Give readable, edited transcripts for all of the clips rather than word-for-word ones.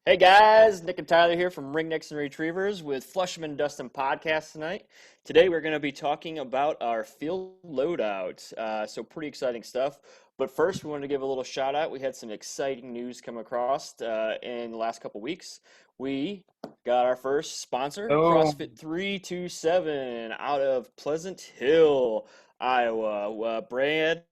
Hey guys, Nick and Tyler here from Ringnecks and Retrievers with Flushman and Dustin podcast tonight. Today we're going to be talking about our field loadout. So pretty exciting stuff. But first, we wanted to give a little shout out. We had some exciting news come across in the last couple weeks. We got our first sponsor, Oh, CrossFit 327, out of Pleasant Hill, Iowa. Brad,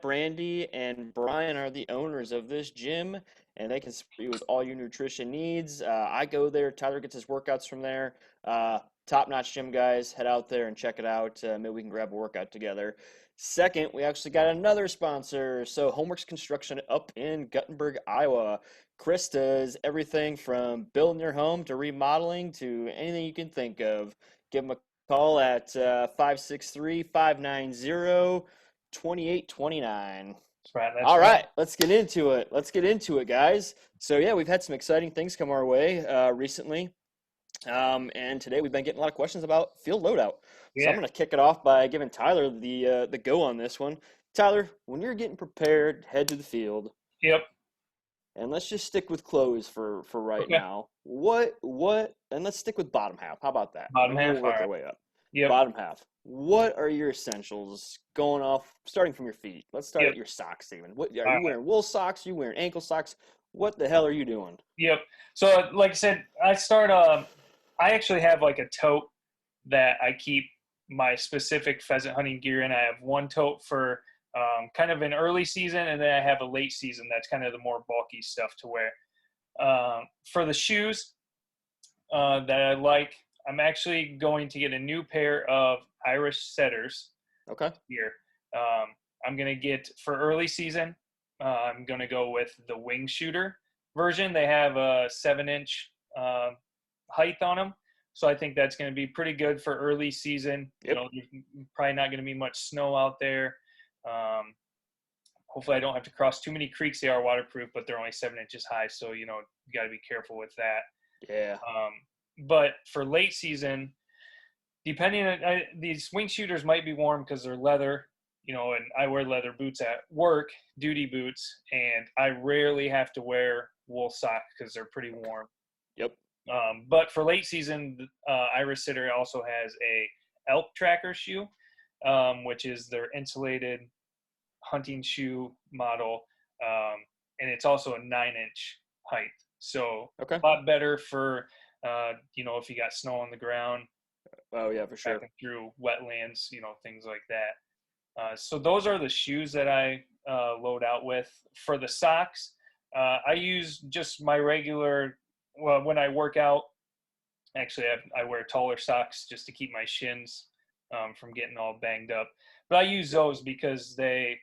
Brandy, and Brian are the owners of this gym, and they can support you with all your nutrition needs. I go there. Tyler gets his workouts from there. Top-notch gym guys. Head out there and check it out. Maybe we can grab a workout together. Second, we actually got another sponsor. So Homeworks Construction up in Guttenberg, Iowa. Chris does everything from building your home to remodeling to anything you can think of. Give him a call at 563-590-2829. that's right. That's All right. right, let's get into it. Let's get into it, guys. So yeah, we've had some exciting things come our way recently, and today we've been getting a lot of questions about field loadout. So I'm Yeah. going to kick it off by giving Tyler the go on this one. Tyler, when you're getting prepared, head to the field, Yep. and let's just stick with clothes for right Okay. now. And let's stick with bottom half. How about that? Bottom And then half. we'll All work our right. way up. Yep. Bottom half. What are your essentials going off, starting from your feet? Let's start Yep. at your socks, even. What are All you right. wearing? Wool socks? You wearing ankle socks? What the hell are you doing? Yep. So, like I said, I start. I actually have like a tote that I keep my specific pheasant hunting gear in. I have one tote for kind of an early season, and then I have a late season. That's kind of the more bulky stuff to wear. For the shoes that I like, I'm actually going to get a new pair of Irish setters Okay. here. I'm gonna get for early season. I'm gonna go with the wing shooter version. They have a 7-inch height on them, so I think that's gonna be pretty good for early season. You Yep. know, there's probably not gonna be much snow out there. Um, Hopefully, I don't have to cross too many creeks. They are waterproof, but they're only 7 inches high, so you got to be careful with that. Yeah. Um, but for late season, depending on these wing shooters might be warm because they're leather, and I wear leather boots at work, duty boots, and I rarely have to wear wool socks because they're pretty Okay. warm. Yep. But for late season, Iris Sitter also has a elk tracker shoe, which is their insulated hunting shoe model, and it's also a 9-inch height, so Okay. a lot better for if you got snow on the ground Oh yeah, for sure. tracking through wetlands, things like that. So those are the shoes that I load out with. For the socks, I use just my regular. Well, when I work out, actually, I wear taller socks just to keep my shins from getting all banged up. But I use those because they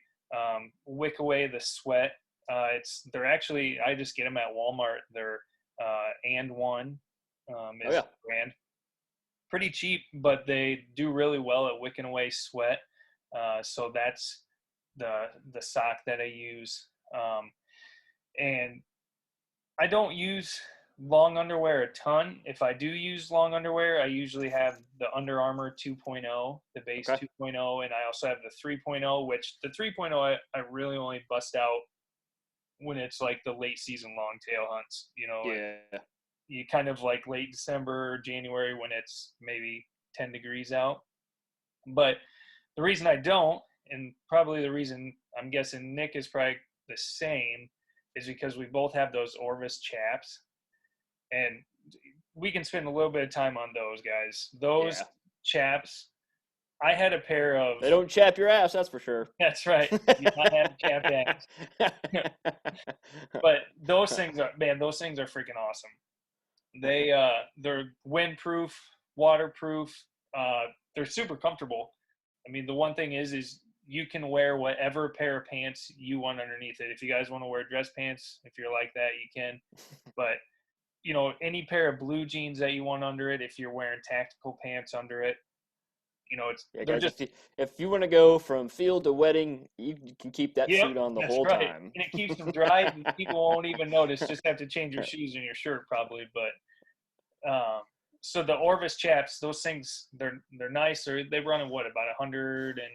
wick away the sweat. They're actually, I just get them at Walmart. They're and one Oh is yeah. the brand, pretty cheap, but they do really well at wicking away sweat. So that's the sock that I use. And I don't use long underwear a ton. If I do use long underwear, I usually have the Under Armour 2.0, the base Okay. 2.0, and I also have the 3.0, which the 3.0 I really only bust out when it's like the late season long tail hunts, and Yeah. you kind of like late December, January when it's maybe 10 degrees out. But the reason I don't, and probably the reason I'm guessing Nick is probably the same, is because we both have those Orvis chaps. And we can spend a little bit of time on those guys. Those Yeah. chaps, I had a pair of, They don't chap your ass, that's for sure. that's right, do not have chapped ass. But those things are freaking awesome. They're windproof, waterproof. They're super comfortable. I mean, the one thing is you can wear whatever pair of pants you want underneath it. If you guys want to wear dress pants, if you're like that, you can. But any pair of blue jeans that you want under it, if you're wearing tactical pants under it, Yeah, they're guys, just. if you want to go from field to wedding, you can keep that Yep, suit on the that's whole right. time. And it keeps them dry, and people won't even notice. Just have to change your shoes and your shirt probably. But so the Orvis chaps, those things, they're nice. They run in what, about 100 and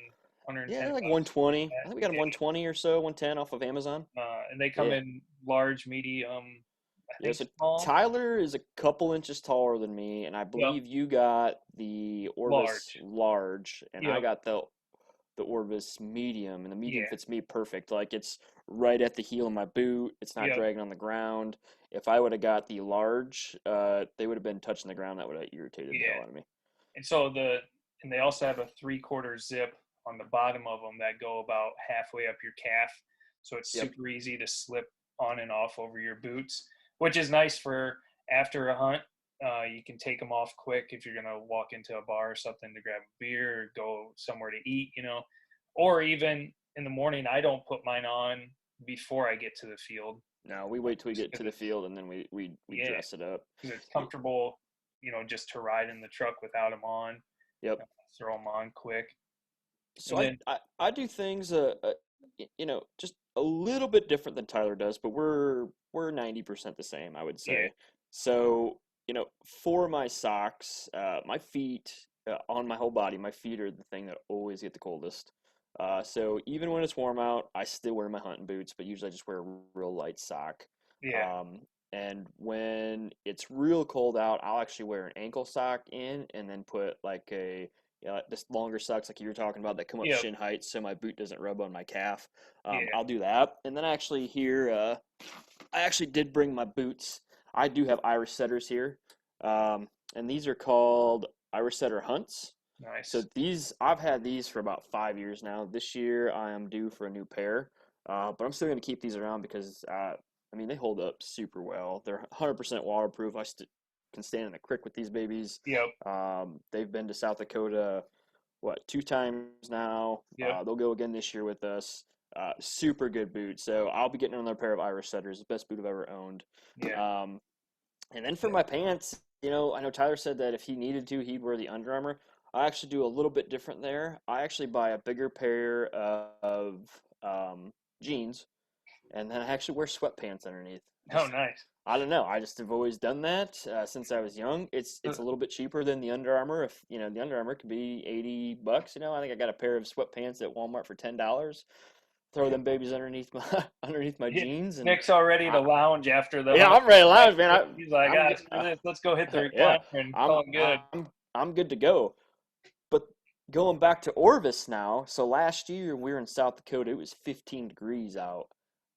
Yeah, 110 they're like bucks. 120. I think we got them 120 or so, 110 off of Amazon. And they come Yeah. in large, medium. I Yeah, think so small. Tyler is a couple inches taller than me, and I Yep. believe you got the Orvis Large. large, and I Yep. got the Orvis medium, and the medium Yeah. fits me perfect. Like it's right at the heel of my boot. It's not Yep. dragging on the ground. If I would have got the large, they would have been touching the ground. That would have irritated the Yeah. hell out of me. And so and they also have a 3/4 zip on the bottom of them that go about halfway up your calf, so it's Yep. super easy to slip on and off over your boots, which is nice for after a hunt. You can take them off quick if you're gonna walk into a bar or something to grab a beer or go somewhere to eat, or even in the morning. I don't put mine on before I get to the field, No, we wait till we just get to because the it's field and then we yeah, dress it up. because it's Y- comfortable, just to ride in the truck without them on. Yep. Throw them on quick, So and then I do things just a little bit different than Tyler does, but we're 90% the same, I would yeah, say. So, for my socks, my feet on my whole body, my feet are the thing that always get the coldest. So even when it's warm out, I still wear my hunting boots, but usually I just wear a real light sock. yeah, Um, and when it's real cold out, I'll actually wear an ankle sock in and then put like just longer socks like you were talking about that come up yep, shin height so my boot doesn't rub on my calf. yeah, I'll do that. And then actually here, I actually did bring my boots. I do have Irish setters here. And these are called Irish setter hunts. So nice, I've had these for about 5 years now. This year I am due for a new pair. But I'm still going to keep these around because, I mean, they hold up super well. They're 100% waterproof. Can stand in the creek with these babies. yep, They've been to South Dakota, what, 2 times now. yep, They'll go again this year with us. Super good boot. So I'll be getting another pair of Irish setters, the best boot I've ever owned. yeah, Um, and then for yeah, my pants, I know Tyler said that if he needed to, he'd wear the Under Armour. I actually do a little bit different there. I actually buy a bigger pair of jeans, and then I actually wear sweatpants underneath. oh, Just nice. I don't know. I just have always done that since I was young. It's a little bit cheaper than the Under Armour. If the Under Armour could be $80. I think I got a pair of sweatpants at Walmart for $10. Throw them babies underneath my underneath my Yeah. jeans, and Nick's all ready to I, lounge after the yeah, hunt. I'm ready to lounge, man. He's like, I'm screw this, let's go hit the yeah, recliner and I'm call it good. I'm I'm good to go. But going back to Orvis now, so last year we were in South Dakota. It was 15 degrees out.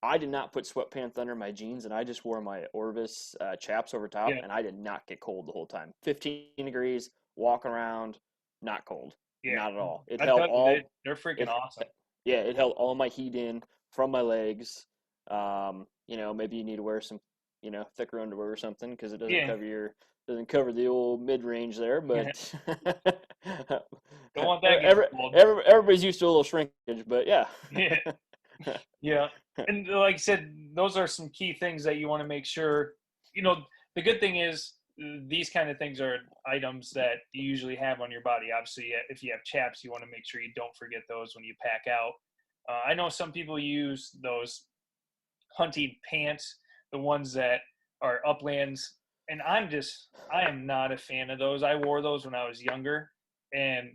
I did not put sweatpants under my jeans, and I just wore my Orvis chaps over top, Yeah, and I did not get cold the whole time. 15 degrees, walking around, not cold, yeah. not at all. It I held tell you, all they're freaking it awesome. yeah, it held all my heat in from my legs. Maybe you need to wear some, thicker underwear or something because it Yeah, doesn't cover the old mid range there. But don't want that getting cold. everybody's used to a little shrinkage. But yeah, Yeah, yeah. And like I said, those are some key things that you want to make sure. You know, the good thing is these kind of things are items that you usually have on your body. Obviously, if you have chaps, you want to make sure you don't forget those when you pack out. I know some people use those hunting pants, the ones that are uplands, and I am not a fan of those. I wore those when I was younger, and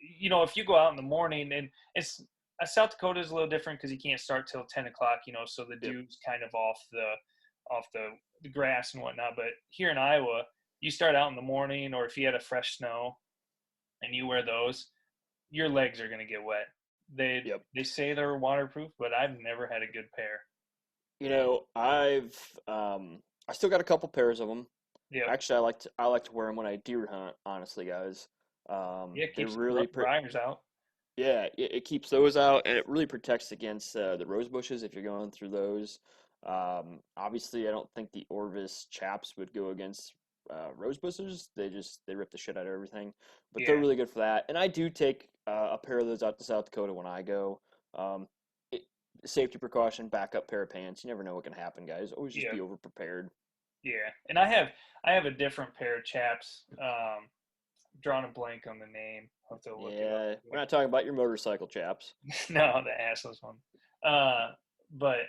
if you go out in the morning, and it's South Dakota is a little different because you can't start till 10 o'clock, so the yep. dew's kind of off the grass and whatnot. But here in Iowa, you start out in the morning, or if you had a fresh snow and you wear those, your legs are gonna get wet. Yep. They say they're waterproof, but I've never had a good pair. I still got a couple pairs of them. Yep. Actually, I like to wear them when I deer hunt. Honestly, guys, Yeah, it they're keeps really briars out. yeah, it keeps those out, and it really protects against the rose bushes if you're going through those. Obviously, I don't think the Orvis chaps would go against rose bushes. They rip the shit out of everything, but they're Yeah, really good for that. And I do take a pair of those out to South Dakota when I go. Um, it, Safety precaution, backup pair of pants. You never know what can happen, guys. Always just yeah, be over prepared. yeah. And I have a different pair of chaps. Drawing a blank on the name. I'll have to look it up. Yeah, we're not talking about your motorcycle chaps. No, the assless one. But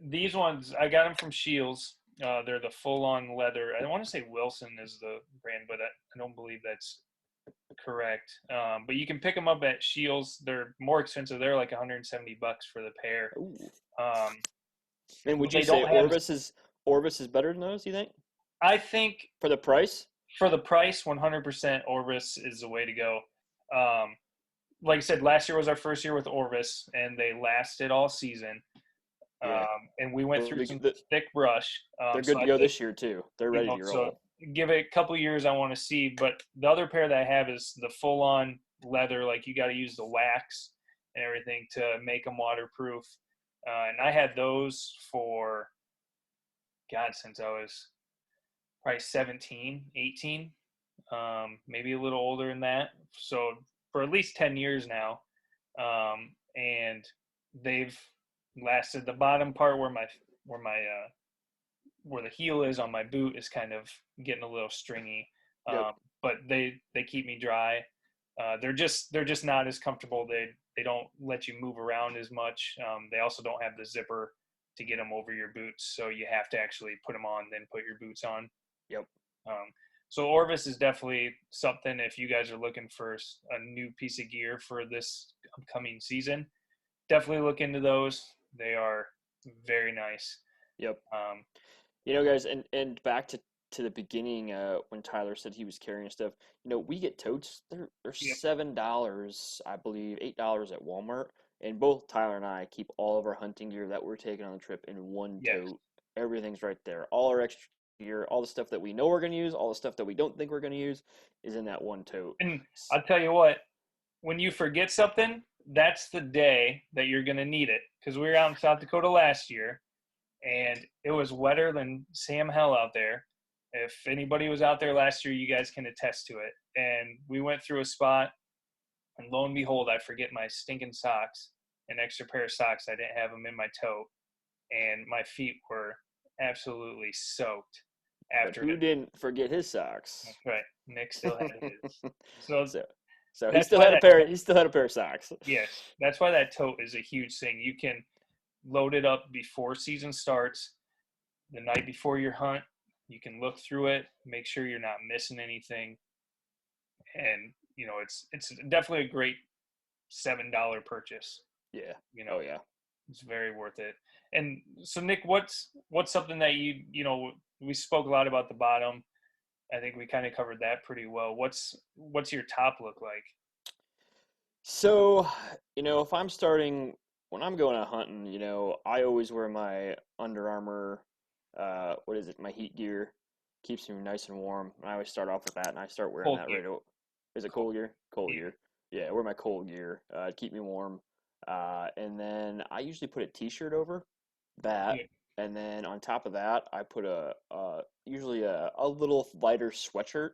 these ones, I got them from Shields. They're the full-on leather. I want to say Wilson is the brand, but I don't believe that's correct. But you can pick them up at Shields. They're more expensive. They're like $170 for the pair. Ooh. Um, And but would you they say don't have. Orvis is better than those, you think? I think For the price? for the price, 100% Orvis is the way to go. Um, like I said, last year was our first year with Orvis, and they lasted all season. Yeah. And we went Well, through some thick brush. they're So good to I go think, this year too. They're ready to so roll. give it a couple years. I want to see. But the other pair that I have is the full-on leather. Like you got to use the wax and everything to make them waterproof. And I had those for God since I was probably 17, 18, maybe a little older than that. So for at least 10 years now. And they've lasted. The bottom part where my where the heel is on my boot is kind of getting a little stringy, Yep. but they keep me dry. They're just not as comfortable. They don't let you move around as much. They also don't have the zipper to get them over your boots, so you have to actually put them on, then put your boots on. Yep. Um, so Orvis is definitely something if you guys are looking for a new piece of gear for this upcoming season. Definitely look into those. They are very nice. Yep. Um, Guys, and back to the beginning, when Tyler said he was carrying stuff. We get totes. They're yep. $7, I believe, $8 at Walmart. And both Tyler and I keep all of our hunting gear that we're taking on the trip in one Yes. tote. Everything's right there. All our extra gear, all the stuff that we know we're gonna use, all the stuff that we don't think we're gonna use, is in that one tote. And I'll tell you what, when you forget something, that's the day that you're going to need it. Because we were out in South Dakota last year, and it was wetter than Sam Hell out there. If anybody was out there last year, you guys can attest to it. And we went through a spot, and lo and behold, I forget my stinking socks, an extra pair of socks. I didn't have them in my tote, and my feet were absolutely soaked But after who it. didn't forget his socks? That's right. Nick still had his. So so so he that's still why had a that pair. He still had a pair of socks. yes, that's why that tote is a huge thing. You can load it up before season starts, the night before your hunt. You can look through it, make sure you're not missing anything, and it's definitely a great $7 purchase. Yeah. You Oh know, yeah. it's very worth it. And so, Nick, what's something that we spoke a lot about the bottom. I think we kind of covered that pretty well. What's your top look like? So, if I'm starting when I'm going out hunting, I always wear my Under Armour, what is it? My heat gear keeps me nice and warm. I always start off with that, and I start wearing Cold that gear. right. Is it Cold. cold gear? Cold Yeah. gear. Yeah, I wear my cold gear to keep me warm. And then I usually put a t-shirt over that, Yeah. and then on top of that, I put usually a little lighter sweatshirt,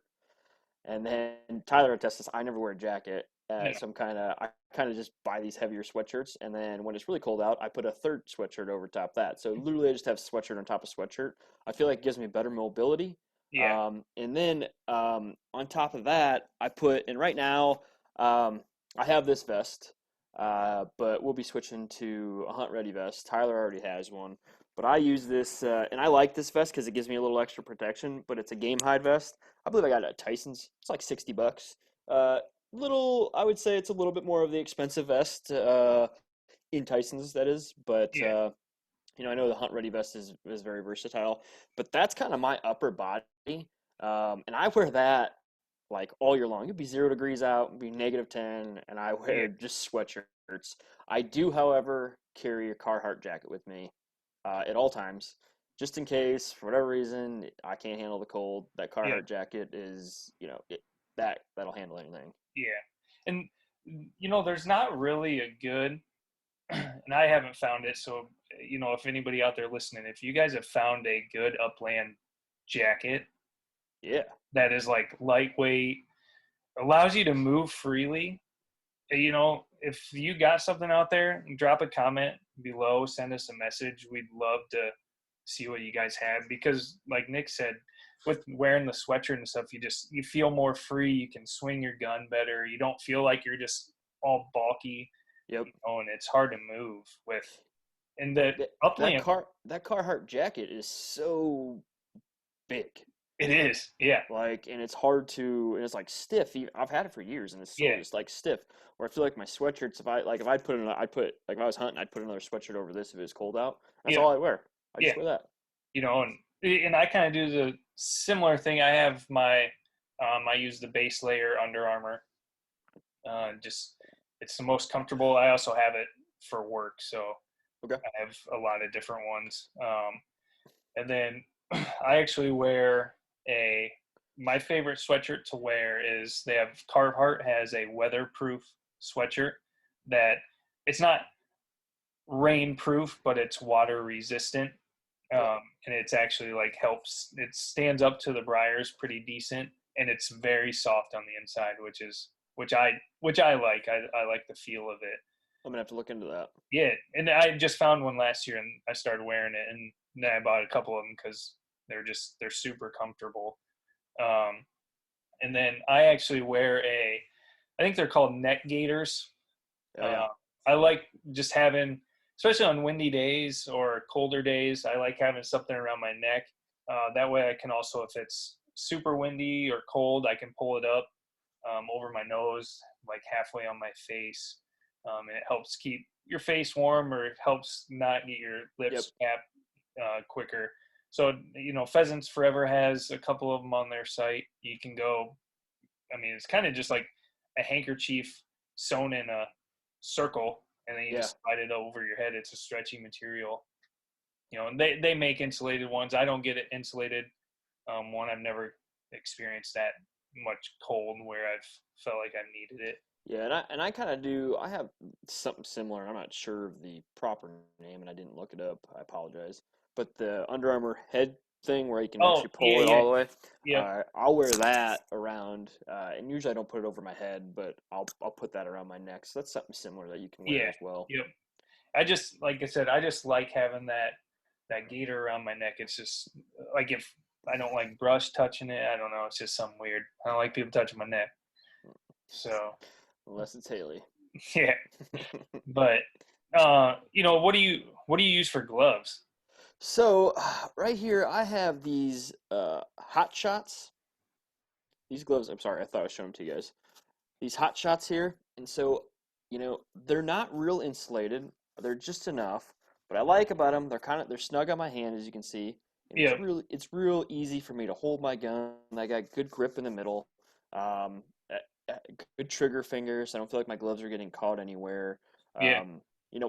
and then Tyler attests this. I never wear a jacket, No. so I kind of just buy these heavier sweatshirts, and then when it's really cold out, I put a third sweatshirt over top of that. So literally, I just have sweatshirt on top of sweatshirt. I feel like it gives me better mobility. Yeah. And then on top of that, and right now, I have this vest, but we'll be switching to a hunt ready vest. Tyler already has one. But I use this, and I like this vest because it gives me a little extra protection. But it's a game hide vest. I believe I got it at Tyson's. It's like $60. I would say it's a little bit more of the expensive vest in Tyson's, that is. But Yeah. I know the Hunt Ready vest is very versatile. But that's kind of my upper body, and I wear that like all year long. It'd be 0 degrees out, it'd be -10, and I Yeah. wear just sweatshirts. I do, however, carry a Carhartt jacket with me at all times, just in case for whatever reason I can't handle the cold. That Yeah. Carhartt jacket is, that'll handle anything. Yeah. And there's not really a good and I haven't found it, so if anybody out there listening, if you guys have found a good upland jacket Yeah, that is like lightweight, allows you to move freely, if you got something out there, drop a comment below, send us a message. We'd love to see what you guys have because like Nick said, with wearing the sweatshirt and stuff, you feel more free. You can swing your gun better. You don't feel like you're just all bulky, yep. and it's hard to move with. And the upland, That Carhartt jacket is so big. it is, yeah, Like, and it's hard to, and it's like stiff. I've had it for years, and it's still yeah, just like stiff. Where I feel like my sweatshirts, if I put like if I was hunting, I'd put another sweatshirt over this if it was cold out. That's yeah, all I wear. I yeah. just wear that. and I kind of do the similar thing. I have I use the base layer Under Armour. Just it's the most comfortable. I also have it for work, so Okay. I have a lot of different ones. And then I actually wear a my favorite sweatshirt to wear is they have Carhartt has a weatherproof sweatshirt that it's not rain proof, but it's water resistant. Okay. And it's actually like helps it stands up to the briars pretty decent, and it's very soft on the inside, which I like. I like the feel of it. I'm gonna have to look into that. Yeah, and I just found one last year and I started wearing it, and then I bought a couple of them because they're super comfortable. Um, and then I actually wear I think they're called neck gaiters. Oh yeah. Uh, I like just having, especially on windy days or colder days, I like having something around my neck. That way I can also, if it's super windy or cold, I can pull it up over my nose, like halfway on my face. And it helps keep your face warm, or it helps not get your Yep. lips chapped quicker. So, Pheasants Forever has a couple of them on their site. You can go, I mean, it's kind of just like a handkerchief sewn in a circle, and then you Yeah. just slide it over your head. It's a stretchy material, and they make insulated ones. I don't get it insulated one. I've never experienced that much cold where I've felt like I needed it. Yeah, and I kind of do. I have something similar. I'm not sure of the proper name, and I didn't look it up. I apologize. But the Under Armour head thing, where you can Oh actually yeah, pull it yeah, all the way, yep, I'll wear that around. And usually I don't put it over my head, but I'll put that around my neck. So that's something similar that you can wear yeah, as well. yep. I just like I said, I just like having that gaiter around my neck. It's just like if I don't like brush touching it, I don't know. It's just something weird. I don't like people touching my neck. So Unless it's Haley. yeah, but what do you use for gloves? So right here I have these hot shots. These gloves. I'm sorry, I thought I was showing them to you guys. These hot shots here, and so they're not real insulated. They're just enough. But I like about them, they're snug on my hand, as you can see, and Yeah, it's real easy for me to hold my gun. I got good grip in the middle, um, good trigger fingers. I don't feel like my gloves are getting caught anywhere. yeah,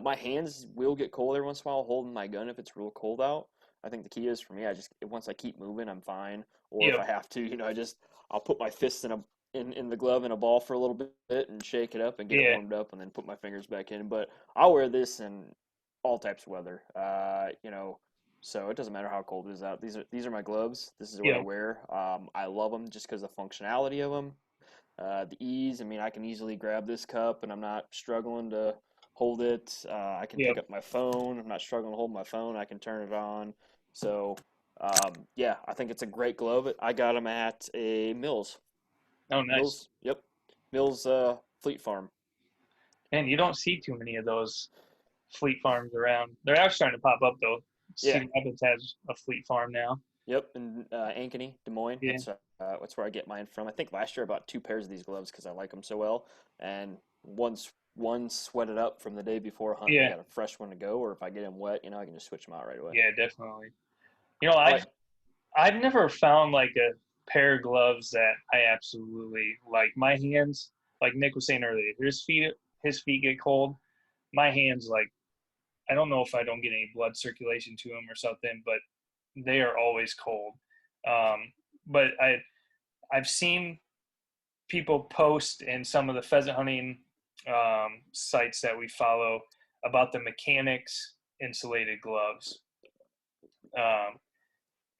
My hands will get cold every once in a while holding my gun if it's real cold out. I think the key is for me, I just once I keep moving, I'm fine. Or if yeah, I have to, I'll put my fists in the glove in a ball for a little bit and shake it up and get it yeah. warmed up and then put my fingers back in. But I'll wear this in all types of weather. So it doesn't matter how cold it is out. These are my gloves. This is what I Yeah, wear. I love them just because of the functionality of them. The ease. I mean, I can easily grab this cup and I'm not struggling to hold it. I can yeah. pick up my phone. I'm not struggling to hold my phone. I can turn it on. So yeah, I think it's a great glove. I got them at a Mills. Oh, nice. Mills, yep. Mills Fleet Farm. Man, you don't see too many of those fleet farms around. They're actually starting to pop up though. Yeah, Cedar Rapids has a fleet farm now. yep. And Ankeny, Des Moines. Yeah, That's where I get mine from. I think last year I bought two pairs of these gloves because I like them so well. And one sweated up from the day before hunting. I yeah, got a fresh one to go. Or if I get them wet, I can just switch them out right away. yeah, definitely. You know, I I've like. I've never found like a pair of gloves that I absolutely like. My hands, like Nick was saying earlier, his feet get cold. My hands, like I don't know if I don't get any blood circulation to them or something, but they are always cold. But I've seen people post in some of the pheasant hunting sites that we follow about the mechanics insulated gloves. Um,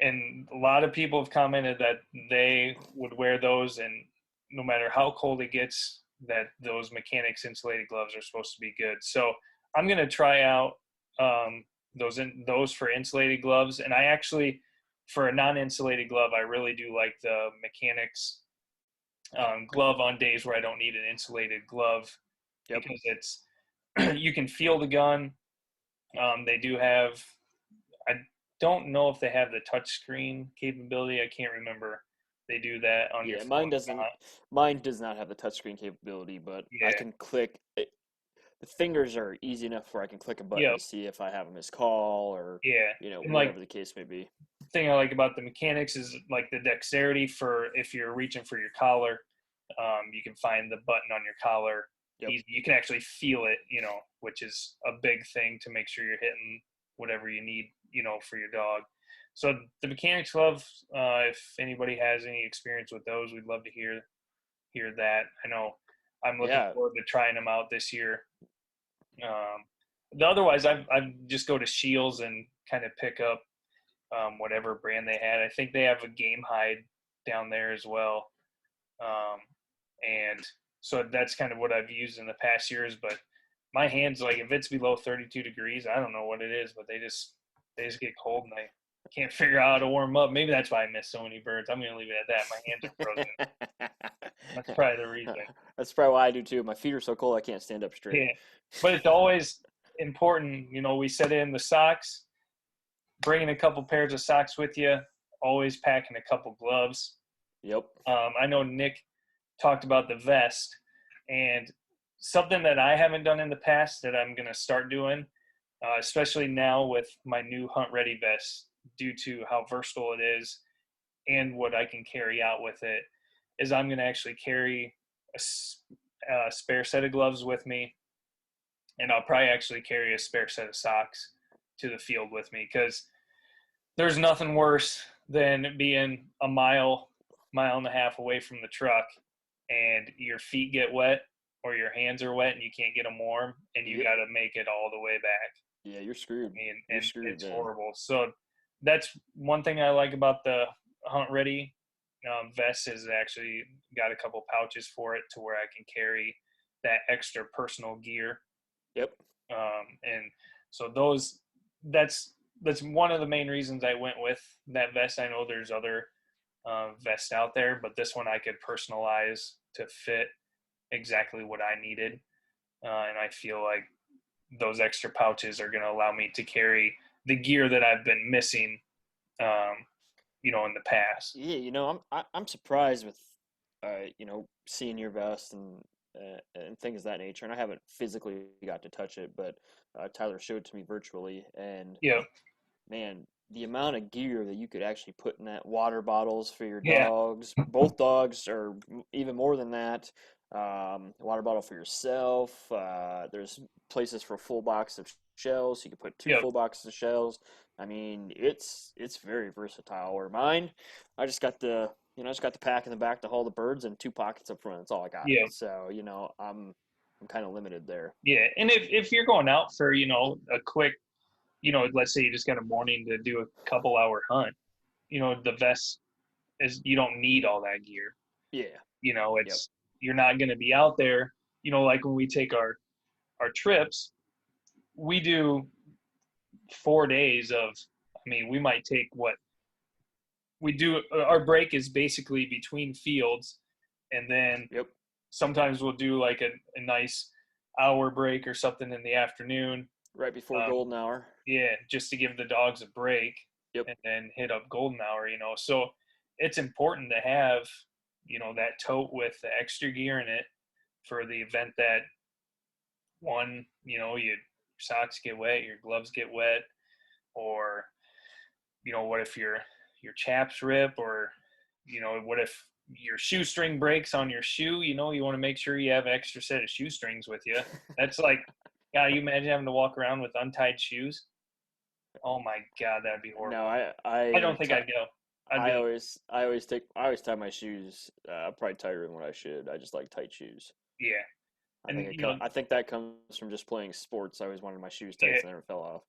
and a lot of people have commented that they would wear those, and no matter how cold it gets, that those mechanics insulated gloves are supposed to be good. So I'm going to try out those for insulated gloves, and I actually, for a non-insulated glove, I really do like the mechanics glove on days where I don't need an insulated glove, Yep. because it's you can feel the gun. They do have, I don't know if they have the touchscreen capability. I can't remember. They do that on your Yeah, phone mine or doesn't. not. Mine does not have the touchscreen capability, but I Yeah, can click. the fingers are easy enough where I can click a button Yep. to see if I have a missed call or Yeah. And like whatever the case may be. thing I like about the mechanics is like the dexterity for if you're reaching for your collar, you can find the button on your collar Yep. easy. You can actually feel it, which is a big thing to make sure you're hitting whatever you need, for your dog. So the mechanics love. If anybody has any experience with those, we'd love to hear that. I know I'm looking Yeah. forward to trying them out this year. Otherwise, I just go to Shields and kind of pick up whatever brand they had. I think they have a game hide down there as well. And so that's kind of what I've used in the past years. But my hands, like if it's below 32 degrees, I don't know what it is, but they just get cold and I can't figure out how to warm up. Maybe that's why I miss so many birds. I'm gonna leave it at that. My hands are frozen. That's probably the reason. That's probably why I do too. My feet are so cold I can't stand up straight. Yeah, but it's always important. We set in the socks, bringing a couple pairs of socks with you. Always packing a couple gloves. Yep. I know Nick talked about the vest, and something that I haven't done in the past that I'm going to start doing, especially now with my new Hunt Ready vest, due to how versatile it is and what I can carry out with it, is I'm going to actually carry a spare set of gloves with me, and I'll probably actually carry a spare set of socks to the field with me because there's nothing worse than being a mile and a half away from the truck and your feet get wet or your hands are wet and you can't get them warm and you Yep. got to make it all the way back. Yeah, you're screwed. You're And screwed it's then. horrible. So that's one thing I like about the Hunt Ready vest is actually got a couple pouches for it to where I can carry that extra personal gear. Yep. And so that's one of the main reasons I went with that vest. I know there's other vests out there, but this one I could personalize to fit exactly what I needed. And I feel like those extra pouches are going to allow me to carry the gear that I've been missing, in the past. Yeah, I'm surprised with seeing your vest and things of that nature. And I haven't physically got to touch it, but Tyler showed it to me virtually, and Yeah, man, the amount of gear that you could actually put in that, water bottles for your yeah, dogs, both dogs, or even more than that. Water bottle for yourself. There's places for a full box of shells. You can put two yeah, full boxes of shells. I mean, it's very versatile. Or mine, I just got the pack in the back to haul the birds and two pockets up front. That's all I got. yeah, So I'm kind of limited there. yeah. And if you're going out for a quick, let's say you just got a morning to do a couple hour hunt, the vest is you don't need all that gear. Yeah. Yep. It's you're not going to be out there. Like when we take our trips, we do 4 days of. I mean, we might take what we do. Our break is basically between fields, and then Yep. sometimes we'll do like a nice hour break or something in the afternoon. Right before Um, golden hour. yeah, just to give the dogs a break, Yep. and then hit up golden hour. So it's important to have that tote with the extra gear in it for the event that one, your socks get wet, your gloves get wet, or what if your chaps rip, or what if your shoestring breaks on your shoe? You want to make sure you have an extra set of shoestrings with you. That's like, God, you imagine having to walk around with untied shoes? Oh my God, that'd be No, horrible. I don't think I'd go. I'd be like, I always tie my shoes. Probably tighter than what I should. I just like tight shoes. yeah, and I think that comes from just playing sports. I always wanted my shoes tight, yeah, so they never fell off.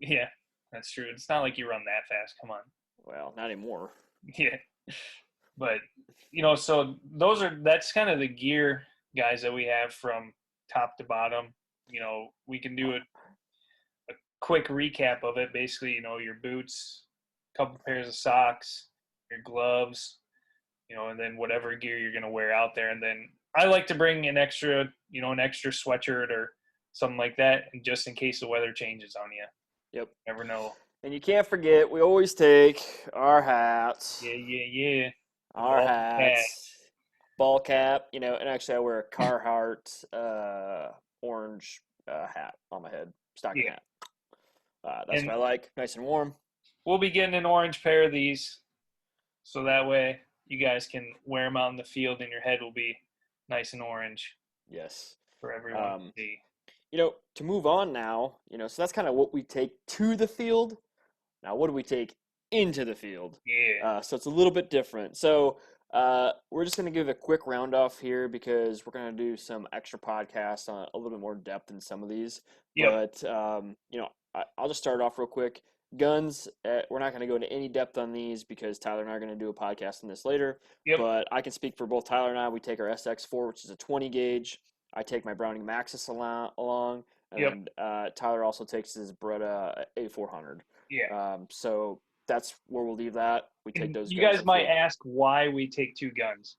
yeah, that's true. It's not like you run that fast. Come on. Well, not anymore. Yeah, but so that's kind of the gear, guys, that we have from top to bottom. We can do a quick recap of it. Basically, your boots, a couple pairs of socks, your gloves, and then whatever gear you're going to wear out there. And then I like to bring an extra sweatshirt or something like that, and just in case the weather changes on you. Yep. Never know. And you can't forget, we always take our hats. Yeah, yeah, yeah. The Our ball hat. hats, ball cap, and actually I wear a Carhartt orange hat on my head, stocking Yeah. hat. That's And what I like, nice and warm. we'll be getting an orange pair of these, so that way you guys can wear them out in the field, and your head will be nice and orange Yes. for everyone to Um, see. to move on now, so that's kind of what we take to the field. Now, what do we take into the field? Yeah. So it's a little bit different. So we're just going to give a quick round off here because we're going to do some extra podcasts on a little bit more depth in some of these. Yep. But I'll just start off real quick. Guns, we're not going to go into any depth on these because Tyler and I are going to do a podcast on this later. Yep. But I can speak for both Tyler and I. We take our SX4, which is a 20 gauge. I take my Browning Maxus along, and Yep. then Tyler also takes his Beretta A400. Yeah. So that's where we'll leave that. We take And those you guns guys to the might field. ask why we take two guns.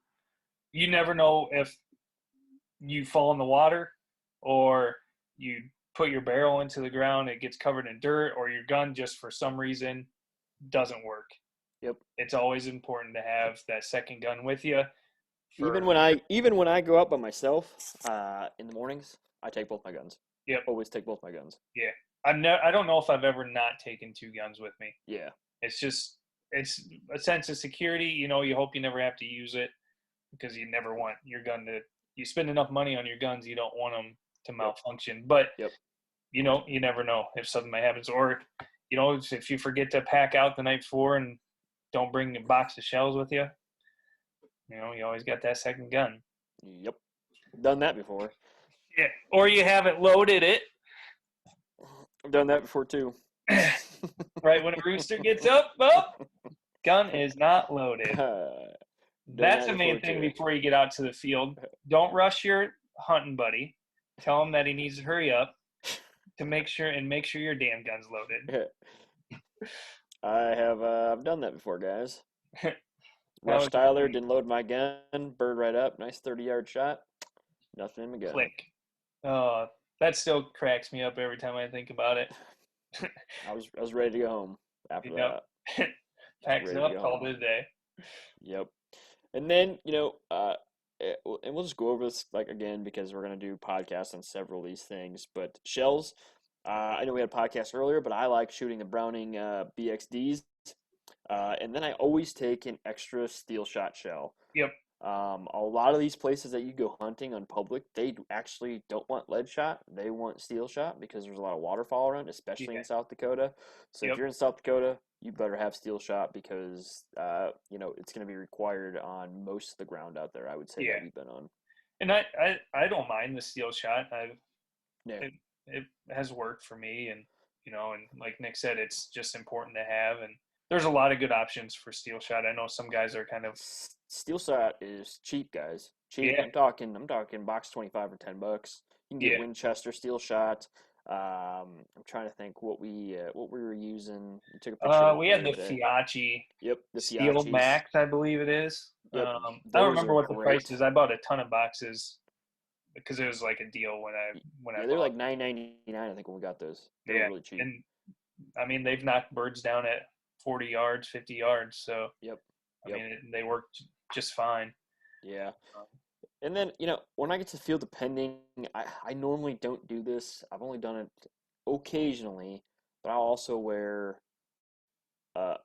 You never know if you fall in the water, or you put your barrel into the ground, it gets covered in dirt, or your gun just for some reason doesn't work. Yep. It's always important to have that second gun with you. Even For when I go out by myself in the mornings, I take both my guns. Yep. Always take both my guns. Yeah. I don't know if I've ever not taken two guns with me. Yeah. It's a sense of security. You hope you never have to use it, because you never want your gun to. You spend enough money on your guns, you don't want them to malfunction. But Yep. you never know if something might happen. Or if you forget to pack out the night before and don't bring a box of shells with you, you always got that second gun. Yep. Done that before. Yeah. Or you haven't loaded it. I've done that before too. Right when a rooster gets up, gun is not loaded. That's the main thing before you get out to the field. Don't rush your hunting buddy. Tell him that he needs to hurry up to make sure your damn gun's loaded. I've done that before, guys. That Rush was Tyler, didn't load my gun, bird right up, nice 30-yard shot. Nothing in my gun. click. Oh, that still cracks me up every time I think about it. I was ready to go home after Yep. that. Packs Ready it to up, go called home. it a day. Yep. And then, and we'll just go over this again because we're gonna do podcasts on several of these things. But shells, I know we had a podcast earlier, but I like shooting the Browning BXDs, and then I always take an extra steel shot shell. Yep. A lot of these places that you go hunting on public, they actually don't want lead shot. They want steel shot because there's a lot of waterfowl around, especially Yeah. in South Dakota. So Yep. if you're in South Dakota, you better have steel shot because it's going to be required on most of the ground out there. I would say that we've been on. And I don't mind the steel shot. Yeah. It has worked for me, and and like Nick said, it's just important to have. And there's a lot of good options for steel shot. I know some guys are kind of Steel shot is cheap, guys. Cheap. Yeah. I'm talking box 25 or $10. You can get Yeah. Winchester steel shot. I'm trying to think what we were using. You took a picture of We it had the the other day. Fiachi Yep, the Steel Fiachis. Max, I believe it is. Yep, I don't those remember are what the price great. is. I bought a ton of boxes because it was like a deal when I Yeah, they're bought. like $9.99. I think when we got those, they were Yeah, really cheap. and I mean they've knocked birds down at 40 yards, 50 yards. So Yep. I mean they worked just fine. Yeah. And then, when I get to the field, depending, I normally don't do this. I've only done it occasionally, but I'll also wear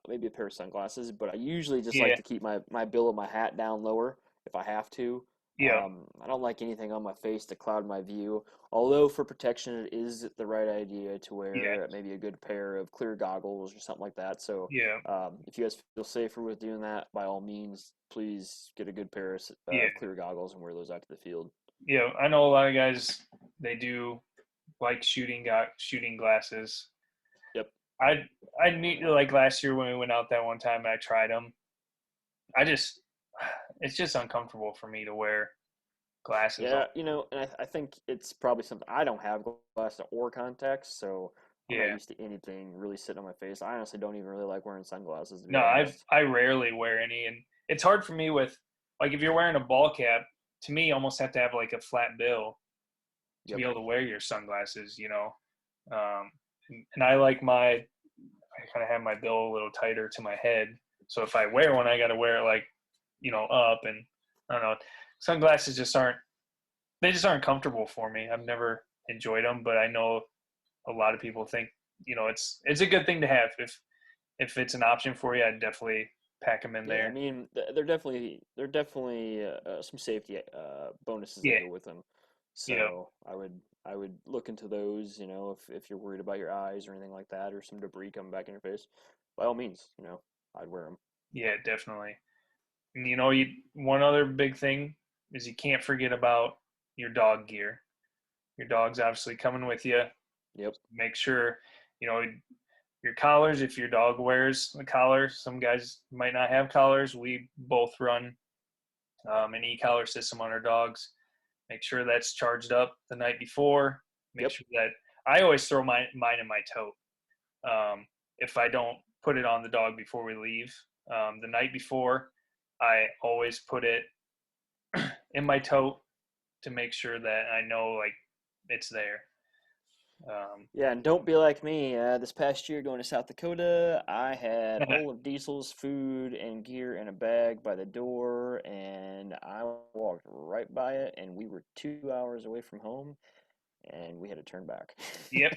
maybe a pair of sunglasses. But I usually just like Yeah. to keep my bill of my hat down lower if I have to. Yeah. I don't like anything on my face to cloud my view. Although for protection, it is the right idea to Yeah. wear maybe a good pair of clear goggles or something like that. So Yeah. if you guys feel safer with doing that, by all means, please get a good pair of Yeah. clear goggles and wear those out to the field. Yeah. I know a lot of guys, they do like shooting glasses. Yep. I need, like last year when we went out that one time, I tried them. It's just uncomfortable for me to wear glasses. Yeah, and I think it's probably something I don't have glasses or contacts, so I'm not Yeah. used to anything really sitting on my face. I honestly don't even really like wearing sunglasses, to be No, honest. I rarely wear any, and it's hard for me with, like, if you're wearing a ball cap, to me, you almost have to have like a flat bill to be Yep. able to wear your sunglasses. And I kind of have my bill a little tighter to my head, so if I wear one, I got to wear it like, up, and I don't know. Sunglasses just aren't comfortable for me. I've never enjoyed them, but I know a lot of people think, it's a good thing to have. If it's an option for you, I'd definitely pack them in Yeah, I there. mean, they're definitely some safety bonuses that Yeah, go with them. yeah, So I would look into those, if you're worried about your eyes or anything like that, or some debris coming back in your face. By all means, I'd wear them. yeah, definitely. And one other big thing is you can't forget about your dog gear. Your dog's obviously coming with you. Yep. Make sure, you know, your collars, if your dog wears a collar. Some guys might not have collars. We both run an e-collar system on our dogs. Make sure that's charged up the night before. Make Yep. sure that I always throw mine in my tote. If I don't put it on the dog before we leave, the night before, I always put it in my tote to make sure that I know like it's there. Um, Yeah, and don't be like me. This past year going to South Dakota, I had all of Diesel's food and gear in a bag by the door, and I walked right by it, and we were 2 hours away from home, and we had to turn back. yep,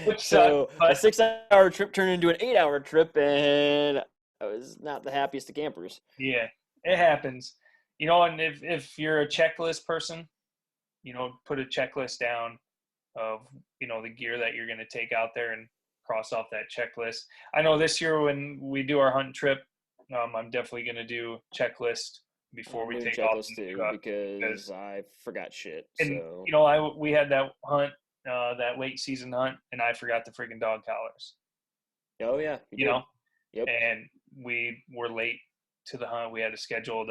which sucked, So a but 6 hour trip turned into an 8 hour trip, and I was not the happiest of campers. yeah, it happens. And if you're a checklist person, put a checklist down of the gear that you're going to take out there and cross off that checklist. I know this year when we do our hunt trip, I'm definitely going to do checklist before I'm we doing take off in checklist the too truck because because I forgot shit. and So, I we had that hunt, that late season hunt, and I forgot the freaking dog collars. oh yeah, you You did. know, Yep. and we were late to the hunt. We had to schedule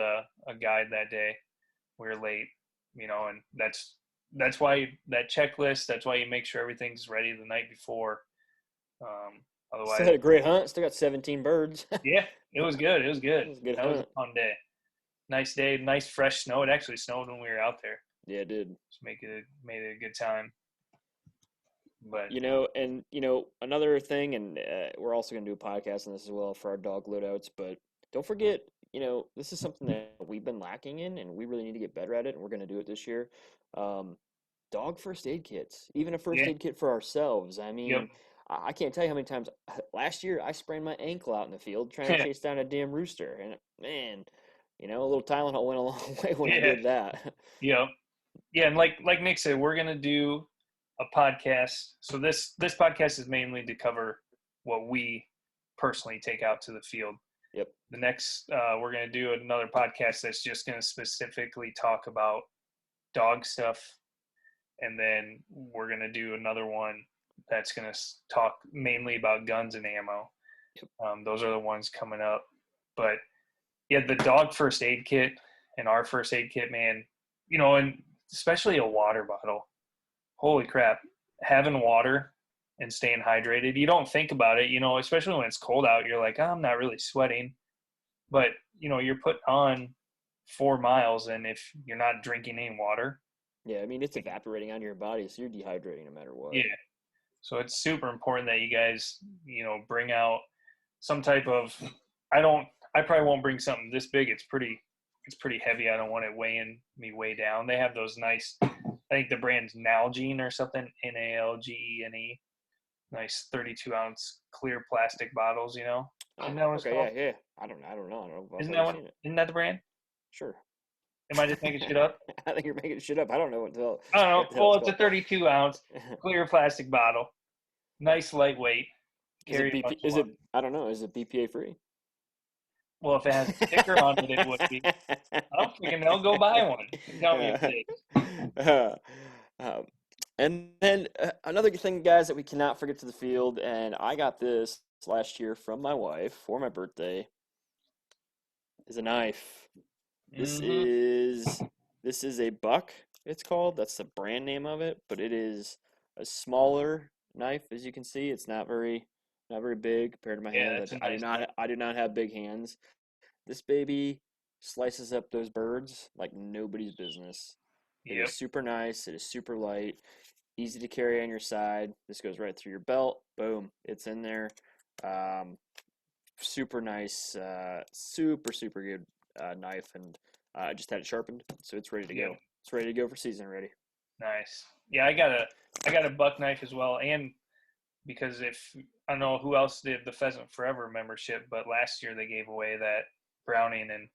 a guide that day. We were late, and that's why that checklist. That's why you make sure everything's ready the night before. Still Otherwise, had a great hunt. Still got 17 birds. yeah, it was good. It was good. It was a good That was a hunt. fun day. Nice day. Nice fresh snow. It actually snowed when we were out there. Yeah, it did. Just made it a good time. But Another thing, and we're also going to do a podcast on this as well for our dog loadouts. But don't forget, this is something that we've been lacking in, and we really need to get better at it. And we're going to do it this year. Um, Dog first aid kits, even a first yeah, aid kit for ourselves. I yep, mean, I can't tell you how many times last year I sprained my ankle out in the field trying to chase down a damn rooster, and man, a little Tylenol went a long way when I yeah, did that. yep, yeah. And like Nick said, we're gonna do a podcast. So this podcast is mainly to cover what we personally take out to the field. Yep. The next, we're gonna do another podcast that's just gonna specifically talk about dog stuff, and then we're gonna do another one that's gonna talk mainly about guns and ammo. Yep. Those are the ones coming up. But yeah, the dog first aid kit and our first aid kit, man, and especially a water bottle. Holy crap, having water and staying hydrated. You don't think about it, especially when it's cold out. You're like, oh, I'm not really sweating, but you're putting on 4 miles, and if you're not drinking any water, Yeah, I mean it's evaporating on your body, so you're dehydrating no matter what. yeah. So it's super important that you guys, bring out some type of. I probably won't bring something this big. It's pretty heavy. I don't want it weighing me way down. They have those nice. I think the brand's Nalgene or something. Nalgene. Nice 32-ounce clear plastic bottles. Oh, Isn't that what it's okay, called? yeah, yeah. I don't know. I don't know. I don't know if Isn't I've that ever one? seen it. Isn't that the brand? Sure. Am I just making shit up? I think you're making shit up. I don't know I don't know. what the hell Well, it's it's a called. 32-ounce clear plastic bottle. Nice, lightweight. Is it Carry a BP? bunch of Is it? lunch. I don't know. Is it BPA free? Well, if it has a sticker on it, it would be. I don't freaking know. Go buy one and tell me if it is. Uh, um, and then another good thing, guys, that we cannot forget to the field, and I got this last year from my wife for my birthday, is a knife. This Mm-hmm. is this is a buck, it's called. That's the brand name of it, but it is a smaller knife, as you can see. It's not very big compared to my Yeah, hands. that's a I do nice not one. I do not have big hands. This baby slices up those birds like nobody's business. It Yep. is super nice. It is super light, easy to carry on your side. This goes right through your belt. Boom, it's in there. Um, Super nice, super good knife, and I just had it sharpened, so it's ready to Yep. go. It's ready to go for season ready. Nice. Yeah, I got a buck knife as well, and because if I don't know who else did the Pheasant Forever membership, but last year they gave away that Browning and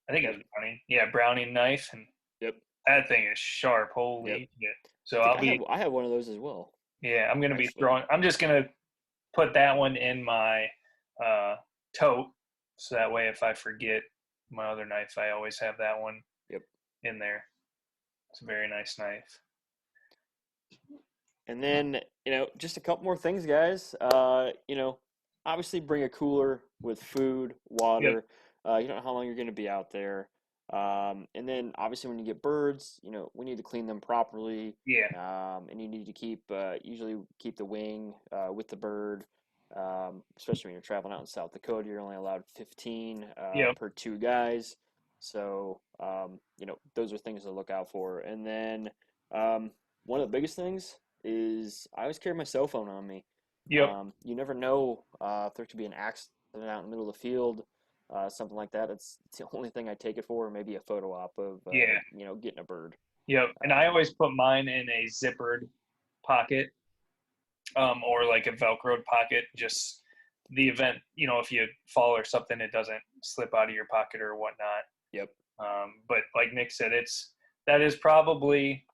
I think it was Yep. Browning. Yeah, Browning knife, and Yep. that thing is sharp. Yep. Holy shit! So I think I'll be I have one of those as well, yeah, I'm gonna be actually. throwing. I'm just gonna put that one in my uh, tote, so that way if I forget my other knife, I always have that one Yep. in there. It's a very nice knife. And then, just a couple more things, guys. Obviously bring a cooler with food, Yep. water. You don't know how long you're going to be out there. And then, obviously, when you get birds, we need to clean them properly. Yeah. And you need to usually keep the wing with the bird. Especially when you're traveling out in South Dakota, you're only allowed 15 Yep. per two guys. So, those are things to look out for. And then, one of the biggest things is I always carry my cell phone on me. Yep. You never know if there could be an accident out in the middle of the field, something like that. It's the only thing I take it for, maybe a photo op of Yeah. getting a bird. Yep. And I Um, always put mine in a zippered pocket, or like a Velcroed pocket. Just the event, if you fall or something, it doesn't slip out of your pocket or whatnot. yep. But like Nick said, that is probably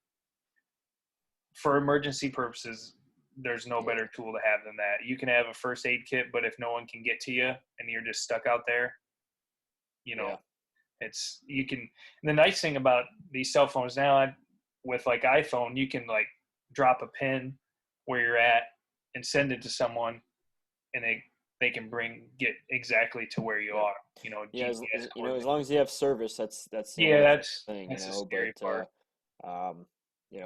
for emergency purposes. There's no Yeah. better tool to have than that. You can have a first aid kit, but if no one can get to you and you're just stuck out there, you know, Yeah. it's you can. And the nice thing about these cell phones now, with like iPhone, you can like drop a pin where you're at and send it to someone, and they can get exactly to where you Yep. are. Yeah. GPS As coordinates. long as you have service, that's the Yeah, only that's thing, that's the scary But part. um,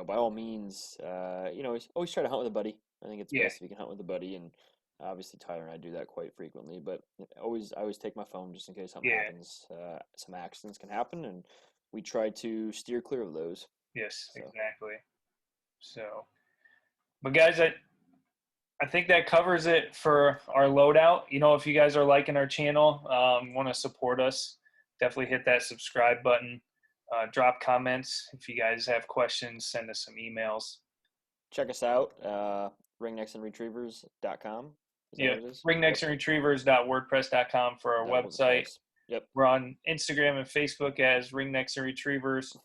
by all means, always try to hunt with a buddy. I think it's Yeah, best if you can hunt with a buddy, and obviously Tyler and I do that quite frequently. But I always take my phone just in case something yeah, happens. Some accidents can happen, and we try to steer clear of those. yes, So exactly. So, but guys, I think that covers it for our loadout. If you guys are liking our channel, want to support us, definitely hit that subscribe button. Drop comments. If you guys have questions, send us some emails. check us out, ringnextandretrievers.com. Is that Yeah, what it is? Yep. ringnextandretrievers.wordpress.com for our That works website. nice. Yep. We're on Instagram and Facebook as Ringnecks and Retrievers,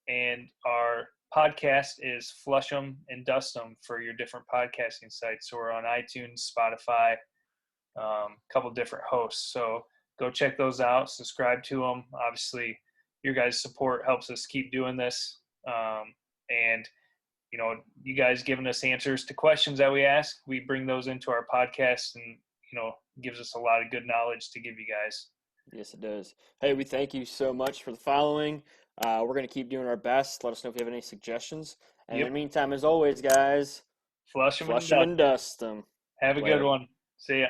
and our podcast is Flush 'em and Dust 'em for your different podcasting sites. So we're on iTunes, Spotify, a couple different hosts. So go check those out, subscribe to them. Obviously, your guys' support helps us keep doing this. And you guys giving us answers to questions that we ask, we bring those into our podcast, and gives us a lot of good knowledge to give you guys. Yes, it does. Hey, we thank you so much for the following. We're going to keep doing our best. Let us know if you have any suggestions. And in Yep. the meantime, as always, guys, Flush them and flush them dust and them. dust them. Have a good Later. one. See ya.